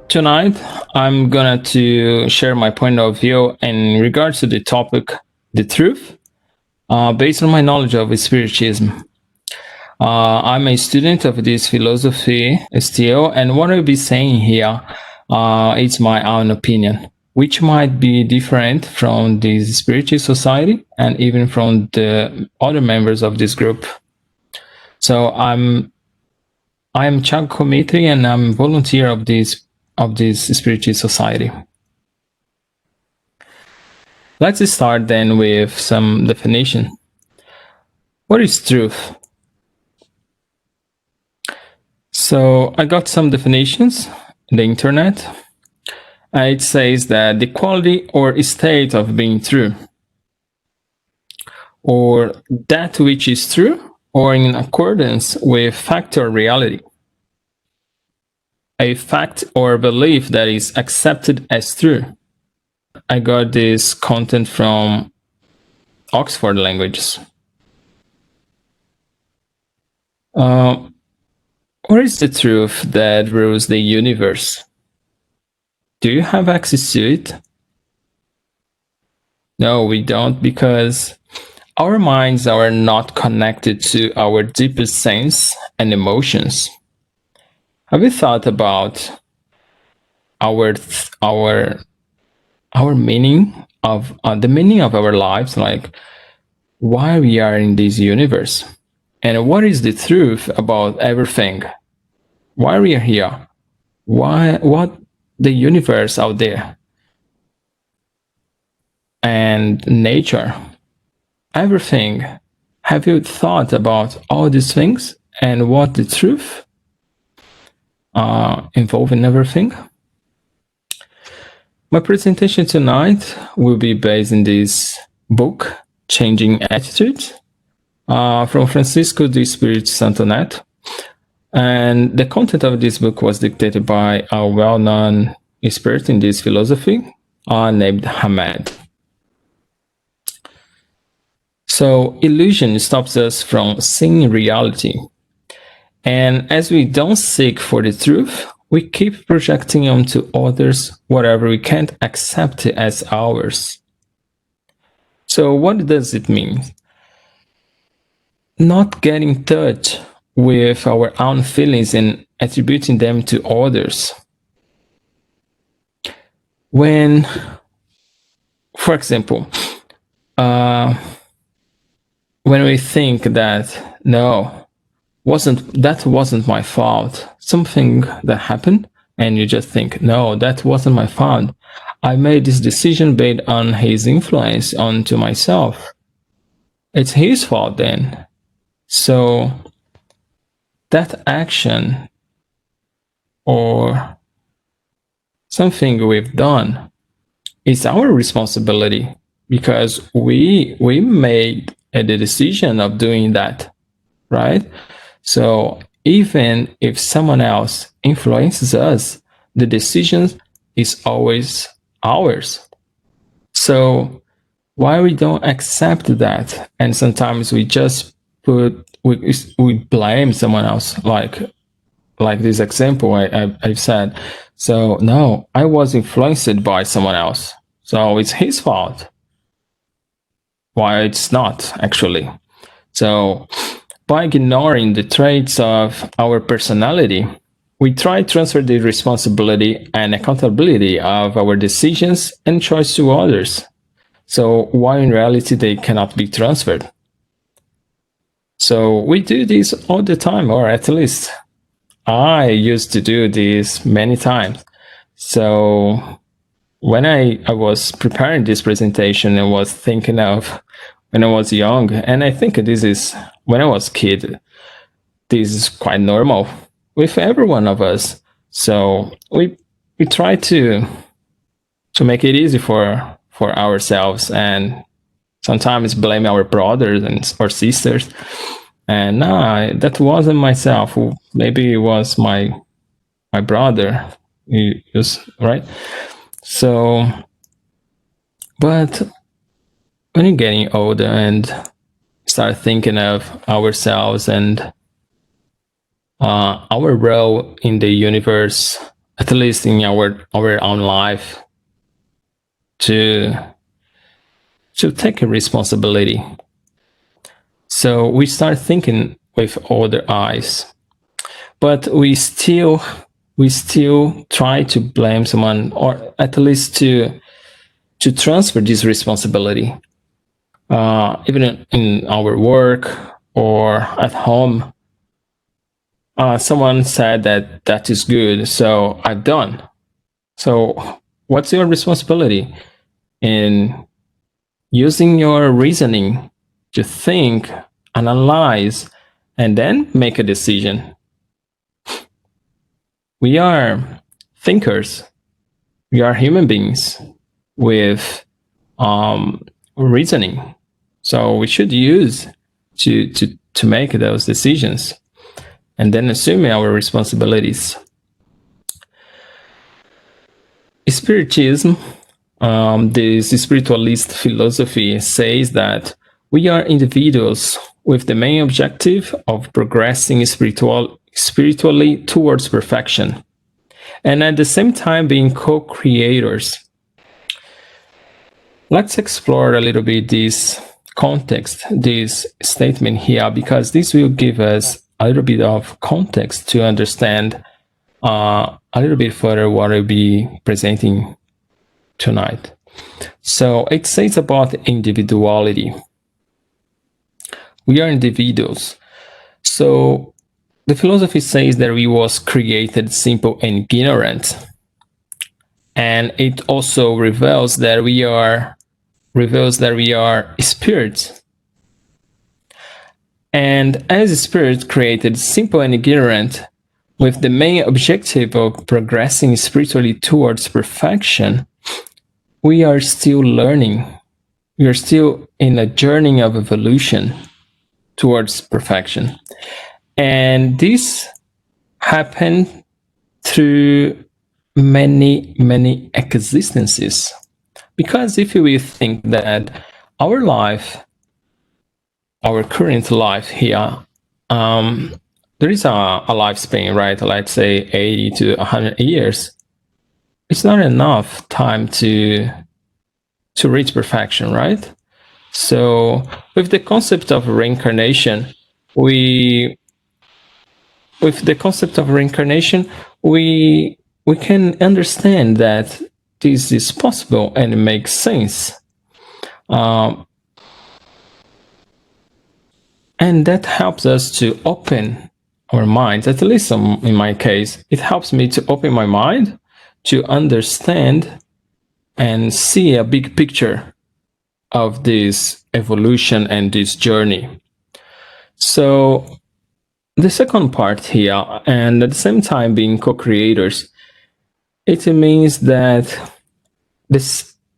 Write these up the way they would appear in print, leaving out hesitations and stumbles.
tonight I'm gonna to share my point of view in regards to the topic, the truth, based on my knowledge of Spiritism. I'm a student of this philosophy still, and what I'll be saying here is my own opinion, which might be different from the Spiritist Society and even from the other members of this group. So I am Chuck Committee, and I'm volunteer of this Spiritist Society. Let's start then with some definition. What is truth? So I got some definitions on the internet. It says that the quality or state of being true, or that which is true or in accordance with fact or reality. A fact or belief that is accepted as true. I got this content from Oxford Languages. What is the truth that rules the universe? Do you have access to it? No, we don't, because our minds are not connected to our deepest sense and emotions. Have you thought about our meaning of the meaning of our lives, like why we are in this universe, and what is the truth about everything? Why we are here? What the universe out there and nature, everything. Have you thought about all these things and what the truth involved in everything? My presentation tonight will be based in this book, Changing Attitudes, from Francisco de Espírito Santo Neto. And the content of this book was dictated by a well-known expert in this philosophy named Hamed. So illusion stops us from seeing reality. And as we don't seek for the truth, we keep projecting onto others whatever we can't accept as ours. So what does it mean? Not getting in touch with our own feelings and attributing them to others. When, for example, when we think that, no, that wasn't my fault, something that happened, and you just think, no, that wasn't my fault. I made this decision based on his influence onto myself. It's his fault then. So that action or something we've done is our responsibility, because we made the decision of doing that, right? So even if someone else influences us, the decision is always ours. So why we don't accept that, and sometimes we just we blame someone else, like this example I've said. So no, I was influenced by someone else, so it's his fault. Why it's not, actually. So by ignoring the traits of our personality, we try to transfer the responsibility and accountability of our decisions and choice to others. So while in reality they cannot be transferred. So we do this all the time, or at least I used to do this many times. So when I was preparing this presentation, I was thinking of when I was young, and I think this is when I was a kid. This is quite normal with every one of us. So we try to make it easy for ourselves, and sometimes blame our brothers and or sisters. And no, that wasn't myself. Maybe it was my brother. He was right. So, but when you're getting older and start thinking of ourselves and our role in the universe at least in our own life, to take a responsibility. So we start thinking with other eyes, but we still try to blame someone, or at least to transfer this responsibility, even in our work or at home. Someone said that is good, so I've done. So what's your responsibility in using your reasoning to think, analyze, and then make a decision? We are thinkers. We are human beings with reasoning. So we should use to make those decisions and then assume our responsibilities. Spiritism, this spiritualist philosophy, says that we are individuals with the main objective of progressing spiritually towards perfection, and at the same time being co-creators. Let's explore a little bit this context, this statement here, because this will give us a little bit of context to understand a little bit further what I'll be presenting tonight. So it says about individuality. We are individuals. So the philosophy says that we was created simple and ignorant. And it also reveals that we are spirits. And as a spirit created simple and ignorant, with the main objective of progressing spiritually towards perfection, we are still learning. We are still in a journey of evolution towards perfection. And this happened through many existences. Because if we think that our life, our current life here, there is a lifespan, right? Let's say 80 to 100 years. It's not enough time to reach perfection, right? So with the concept of reincarnation, we can understand that this is possible and it makes sense. And that helps us to open our minds. At least in my case, it helps me to open my mind to understand and see a big picture of this evolution and this journey. So the second part here, and at the same time being co-creators, it means that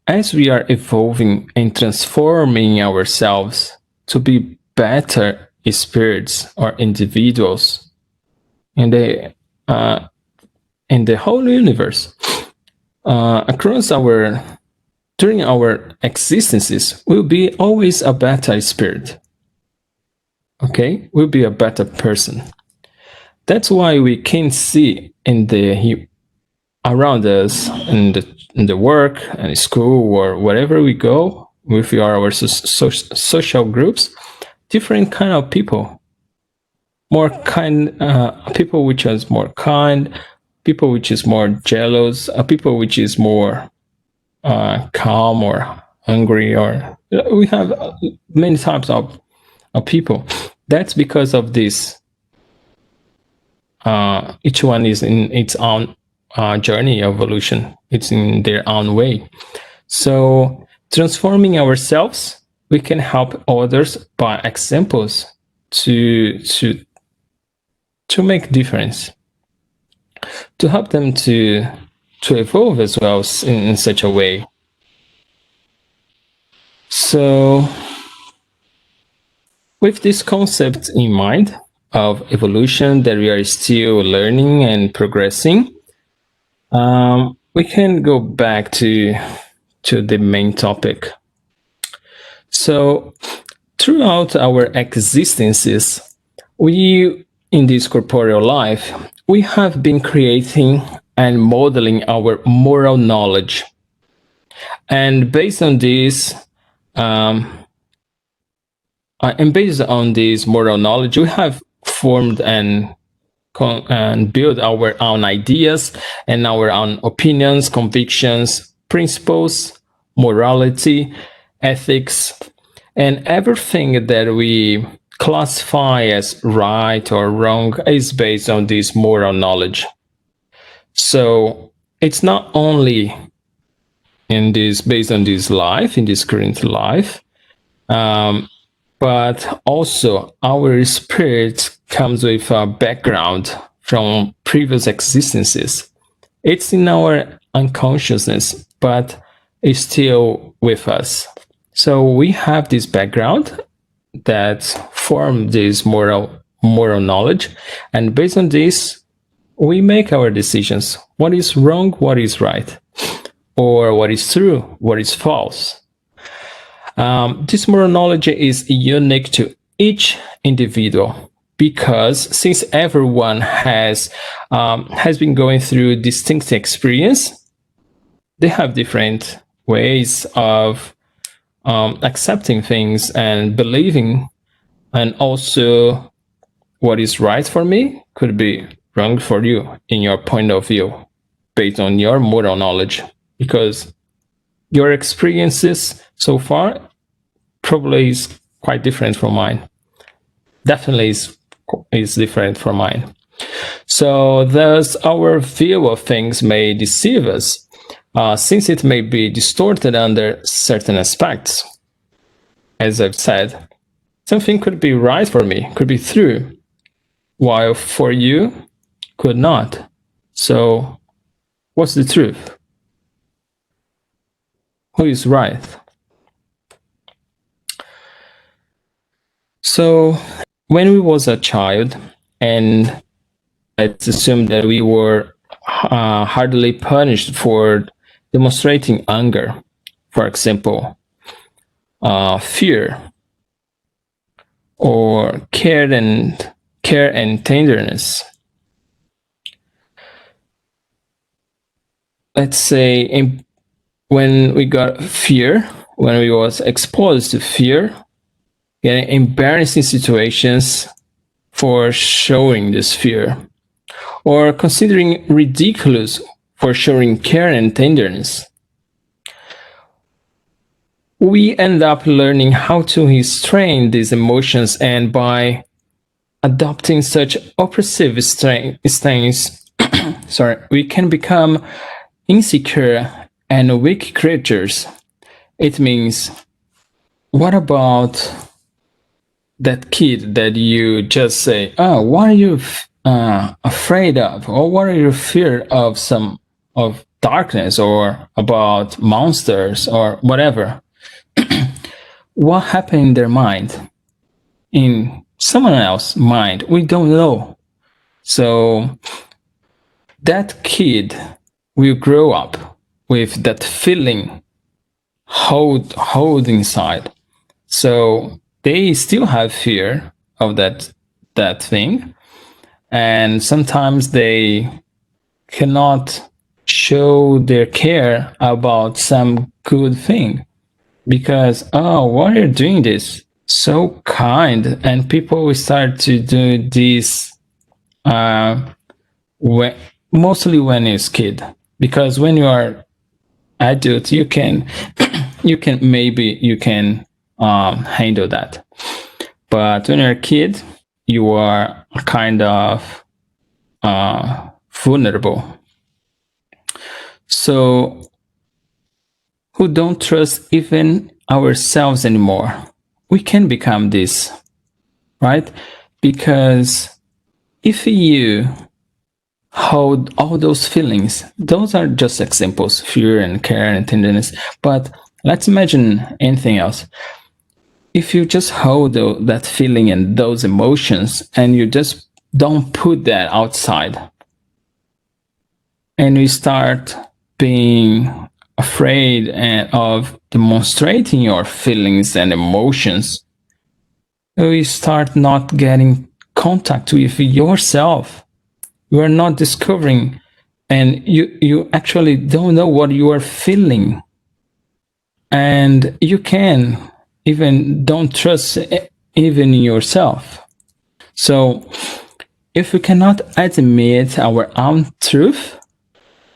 as we are evolving and transforming ourselves to be better spirits or individuals in the whole universe, during our existences, we'll be always a better spirit. Okay, we'll be a better person. That's why we can see around us in the work and school or wherever we go with our social groups, different kind of people. More kind people which is more kind, people which is more jealous, people which is more calm or hungry, or we have many types of people. That's because of this. Each one is in its own journey of evolution. It's in their own way. So transforming ourselves, we can help others by examples to make difference, to help them to evolve as well in such a way. So with this concept in mind of evolution, that we are still learning and progressing, we can go back to the main topic. So throughout our existences, in this corporeal life, we have been creating and modeling our moral knowledge. And based on this, moral knowledge, we have formed and build our own ideas and our own opinions, convictions, principles, morality, ethics, and everything that we classify as right or wrong is based on this moral knowledge. So it's not only based on this life, in this current life, but also our spirit comes with a background from previous existences. It's in our unconsciousness, but it's still with us. So we have this background that form this moral knowledge, and based on this, we make our decisions. What is wrong? What is right? Or what is true? What is false? This moral knowledge is unique to each individual, because since everyone has been going through distinct experience, they have different ways of accepting things and believing, and also what is right for me could be wrong for you in your point of view, based on your moral knowledge, because your experiences so far probably is quite different from mine. Definitely is different from mine. So thus our view of things may deceive us, since it may be distorted under certain aspects. As I've said, something could be right for me, could be true, while for you could not. So what's the truth? Who is right? So when we was a child, and let's assume that we were hardly punished for demonstrating anger, for example, fear, or care and tenderness. Let's say when we got fear, when we was exposed to fear, getting embarrassing situations for showing this fear, or considering ridiculous for showing care and tenderness, we end up learning how to restrain these emotions, and by adopting such oppressive stance, we can become insecure and weak creatures. It means, what about that kid that you just say, oh, what are you afraid of? Or what are you feared of, of darkness, or about monsters, or whatever? What happened in their mind? In someone else's mind? We don't know. So that kid will grow up with that feeling hold inside. So they still have fear of that thing, and sometimes they cannot show their care about some good thing, because, oh, why are you doing this? So kind. And people will start to do this mostly when it's kid, because when you are adult, you can handle that. But when you're a kid, you are kind of vulnerable. So who don't trust even ourselves anymore, we can become this, right? Because if you hold all those feelings, those are just examples, fear and care and tenderness, but let's imagine anything else. If you just hold that feeling and those emotions, and you just don't put that outside, and you start being afraid of demonstrating your feelings and emotions, you start not getting contact with yourself. You are not discovering and you actually don't know what you are feeling, and you can even don't trust even yourself. So if we cannot admit our own truth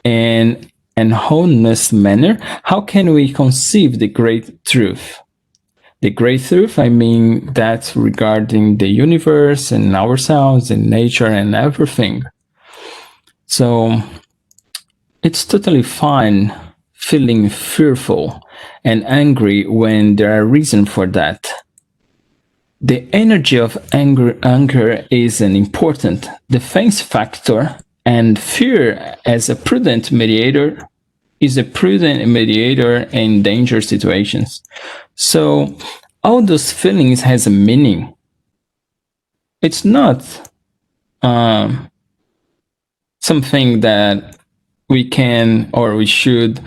in an honest manner, how can we conceive the great truth? The great truth, I mean, that's regarding the universe and ourselves and nature and everything. So it's totally fine feeling fearful and angry when there are reasons for that. The energy of anger is an important defense factor, and fear as a prudent mediator is a prudent mediator in danger situations. So all those feelings has a meaning. It's not something that we can or we should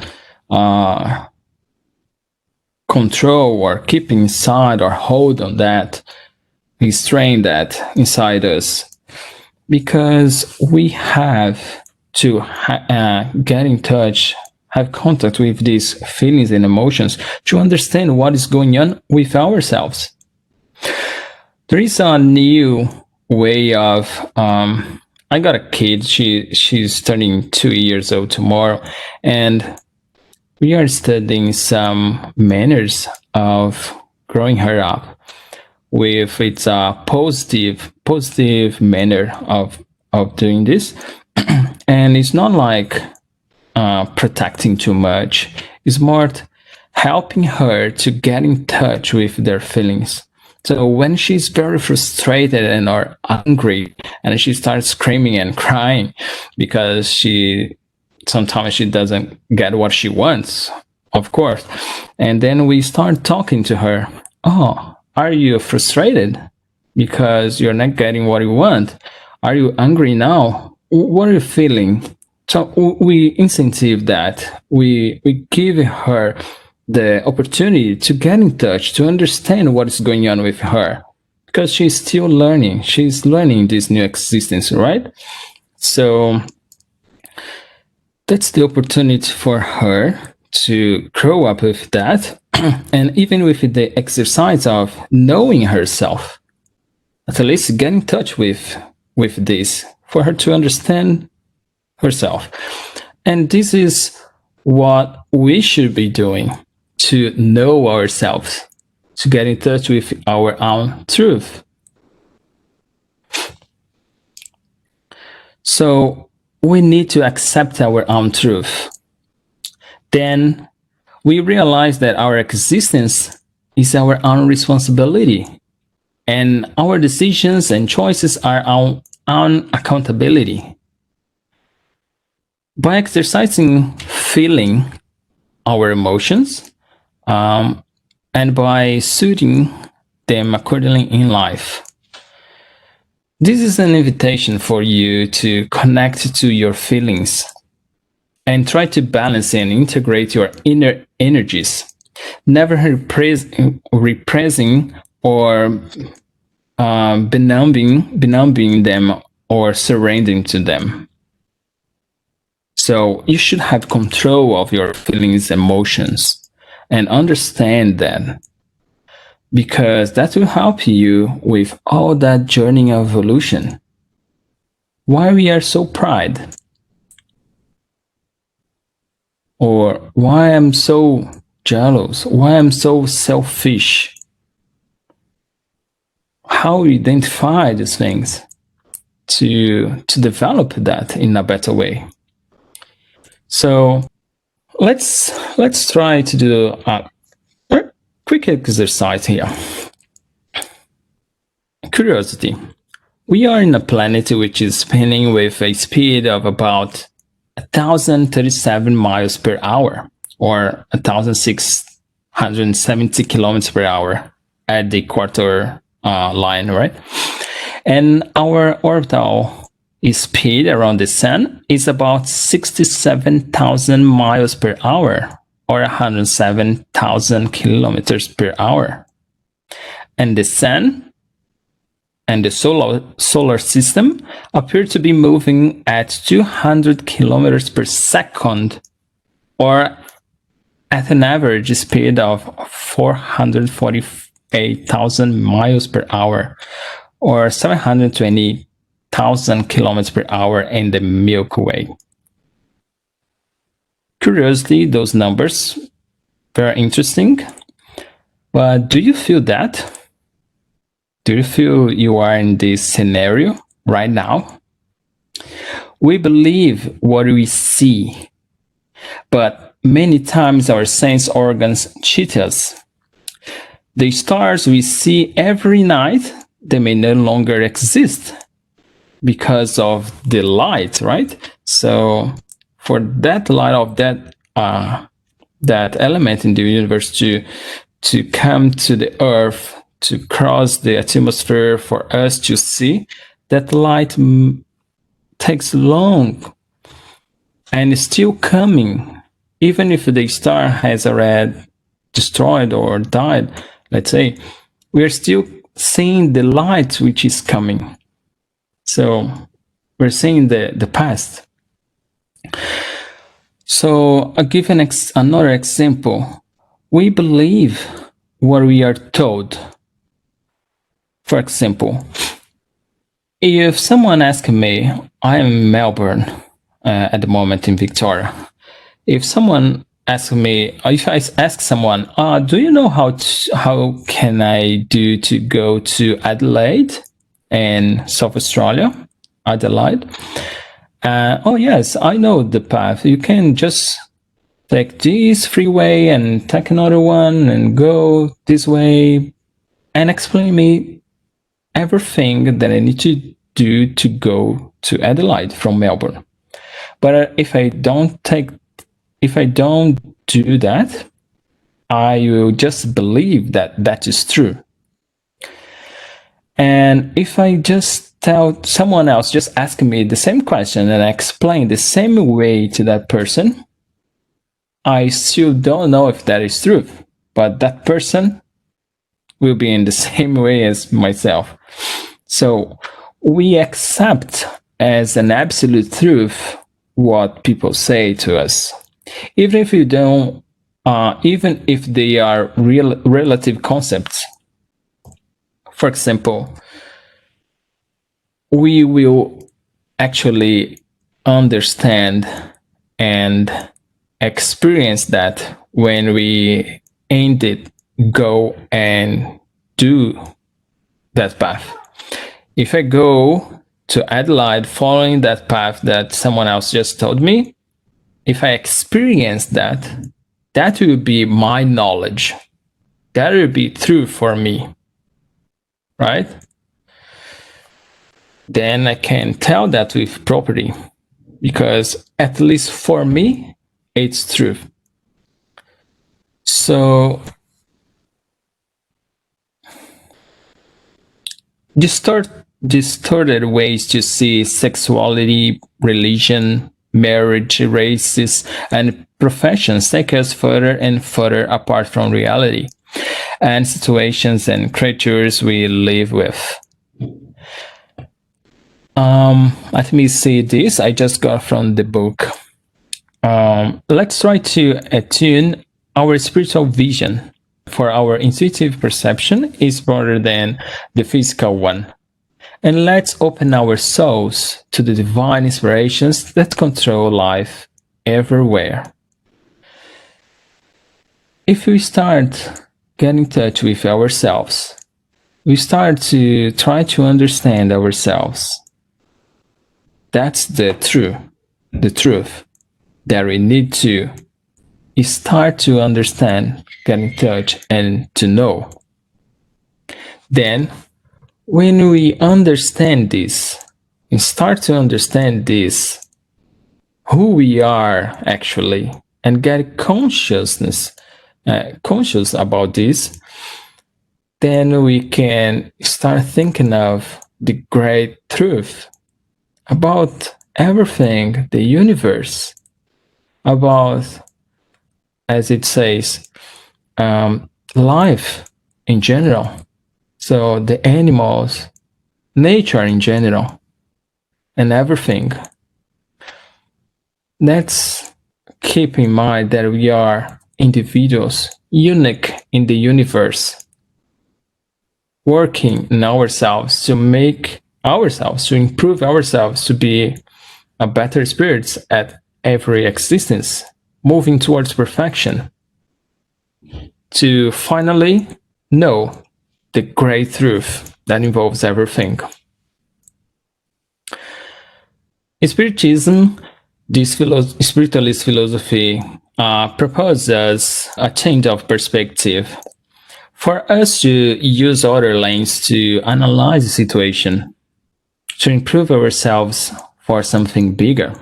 control or keep inside or hold on that, restrain that inside us, because we have to get in touch, have contact with these feelings and emotions to understand what is going on with ourselves. There is a new way of I got a kid, she's turning 2 years old tomorrow, and we are studying some manners of growing her up with its positive manner of doing this. And it's not like protecting too much. It's more helping her to get in touch with their feelings. So when she's very frustrated and or angry, and she starts screaming and crying because sometimes she doesn't get what she wants, of course, and then we start talking to her. Oh, are you frustrated because you're not getting what you want? Are you angry now? What are you feeling? So we incentive that. We give her the opportunity to get in touch, to understand what is going on with her, because she's still learning. She's learning this new existence, right? So that's the opportunity for her to grow up with that. And even with the exercise of knowing herself, at least get in touch with this, for her to understand herself. And this is what we should be doing, to know ourselves, to get in touch with our own truth. So we need to accept our own truth. Then we realize that our existence is our own responsibility, and our decisions and choices are our own accountability. By exercising feeling our emotions, and by suiting them accordingly in life. This is an invitation for you to connect to your feelings and try to balance and integrate your inner energies, never repressing or benumbing them or surrendering to them. So you should have control of your feelings, emotions, and understand that, because that will help you with all that journey of evolution. Why we are so pride? Or why I'm so jealous? Why I'm so selfish? How we identify these things to develop that in a better way. So let's try to do a quick exercise here. Curiosity. We are in a planet which is spinning with a speed of about 1,037 miles per hour, or 1,670 kilometers per hour at the equator line, right? And our orbital speed around the sun is about 67,000 miles per hour, or 107,000 kilometers per hour. And the sun and the solar system appear to be moving at 200 kilometers per second, or at an average speed of 448,000 miles per hour, or 720,000 kilometers per hour in the Milky Way. Curiously, those numbers very interesting. But do you feel that? Do you feel you are in this scenario right now? We believe what we see, but many times our sense organs cheat us. The stars we see every night, they may no longer exist because of the light, right? So for that light of that element in the universe to come to the earth, to cross the atmosphere for us to see, that light takes long and is still coming, even if the star has already destroyed or died, let's say, we're still seeing the light which is coming. So we're seeing the past. So I'll give another example. We believe what we are told. For example, if someone asks me, I am in Melbourne at the moment in Victoria. If someone asks me, if I ask someone, do you know how can I do to go to Adelaide in South Australia, Adelaide? Oh yes, I know the path. You can just take this freeway and take another one and go this way, and explain me everything that I need to do to go to Adelaide from Melbourne. But if I don't do that, I will just believe that that is true. And if I just tell someone else, just ask me the same question and I explain the same way to that person, I still don't know if that is true, but that person will be in the same way as myself. So we accept as an absolute truth what people say to us, even if you don't, even if they are relative concepts. For example, we will actually understand and experience that when we indeed go and do that path. If I go to Adelaide following that path that someone else just told me, if I experience that, that will be my knowledge. That will be true for me, right? Then I can tell that with property, because at least for me, it's true. So distorted ways to see sexuality, religion, marriage, races, and professions take us further and further apart from reality and situations and creatures we live with. Let me see this. I just got from the book. Let's try to attune our spiritual vision, for our intuitive perception is broader than the physical one. And let's open our souls to the divine inspirations that control life everywhere. If we start getting in touch with ourselves, we start to try to understand ourselves. That's the truth that we need to start to understand, get in touch, and to know. Then, when we understand this, and start to understand this, who we are actually, and get conscious about this, then we can start thinking of the great truth about everything, the universe, about, as it says, life in general. So the animals, nature in general, and everything. Let's keep in mind that we are individuals, unique in the universe, working in ourselves to make ourselves, to improve ourselves, to be a better spirits at every existence, moving towards perfection, to finally know the great truth that involves everything. In Spiritism, this spiritualist philosophy proposes a change of perspective for us to use other lens to analyze the situation, to improve ourselves for something bigger.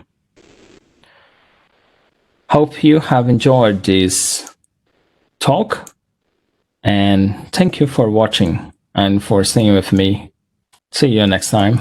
Hope you have enjoyed this talk, and thank you for watching and for staying with me. See you next time.